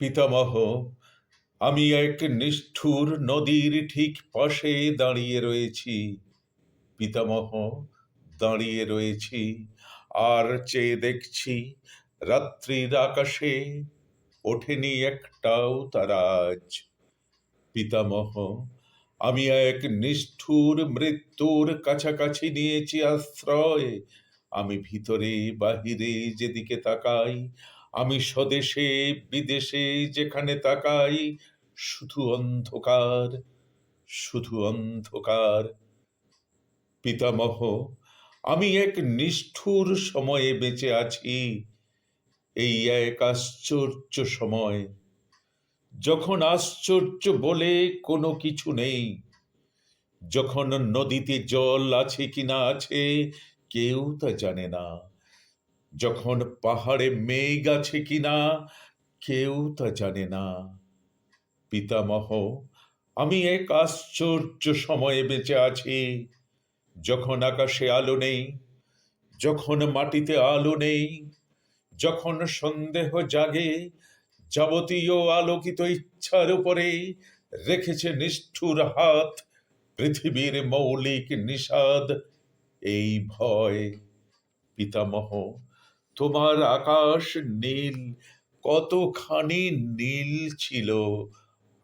পিতামহ, আমি এক নিষ্ঠুর নদীর ঠিক পাশে দাঁড়িয়ে রয়েছি। পিতামহ, দাঁড়িয়ে রয়েছি আর চেয়ে দেখছি রাত্রির আকাশে ওঠেনি একটাও তারা আজ। পিতামহ, আমি এক নিষ্ঠুর মৃত্যুর কাছাকাছি নিয়েছি আশ্রয়। আমি ভিতরে বাহিরে যেদিকে তাকাই, আমি স্বদেশে বিদেশে যেখানে তাকাই, শুধু অন্ধকার, শুধু অন্ধকার। পিতামহ, আমি এক নিষ্ঠুর সময়ে বেঁচে আছি, এই এক আশ্চর্য সময়, যখন আশ্চর্য বলে কোনো কিছু নেই, যখন নদীতে জল আছে কিনা আছে কেউ তা জানে না, যখন পাহাড়ে মেঘ আছে কিনা কেউ তা জানে না। পিতামহ, আমি এক আশ্চর্য সময়ে বেঁচে আছি, যখন আকাশে আলো নেই, যখন মাটিতে আলো নেই, যখন সন্দেহ জাগে যাবতীয় আলোকিত ইচ্ছার উপরে রেখেছে নিষ্ঠুর হাত পৃথিবীর মৌলিক নিষাদ, এই ভয়। পিতামহ, তোমার আকাশ নীল, কতখানি নীল ছিল,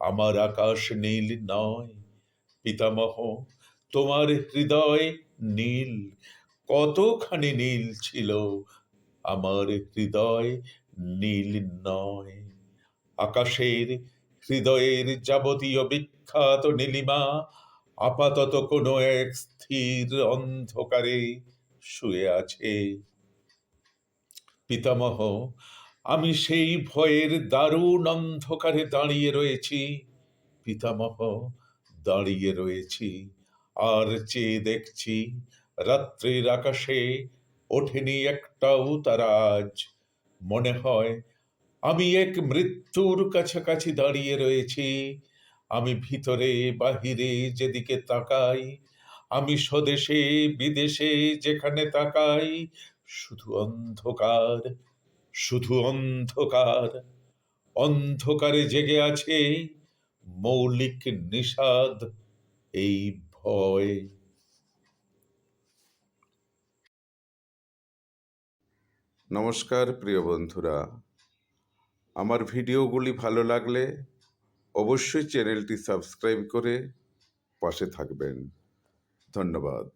আমার আকাশ নীল নয়। পিতামহ, তোমার হৃদয় নীল, কতখানি নীল ছিল, আমার হৃদয় নীল নয়। আকাশের হৃদয়ের যাবতীয় বিখ্যাত নীলিমা আপাতত কোনো এক স্থির অন্ধকারে শুয়ে আছে। পিতামহ, আমি সেই ভয়ের দারুণ অন্ধকারে দাঁড়িয়ে রয়েছি। পিতামহ, দাঁড়িয়ে রয়েছি আর চেয়ে দেখছি রাত্রির আকাশে ওঠেনি একটাও তারা আজ। মনে হয় আমি এক মৃত্যুর কাছাকাছি দাঁড়িয়ে রয়েছি। আমি ভিতরে বাহিরে যেদিকে তাকাই, আমি স্বদেশে বিদেশে যেখানে তাকাই, শুধু অন্ধকার, শুধু অন্ধকার। অন্ধকারে জেগে আছে মৌলিক নিষাদ, এই ভয়। নমস্কার প্রিয় বন্ধুরা, আমার ভিডিওগুলি ভালো লাগলে অবশ্যই চ্যানেলটি সাবস্ক্রাইব করে পাশে থাকবেন। ধন্যবাদ।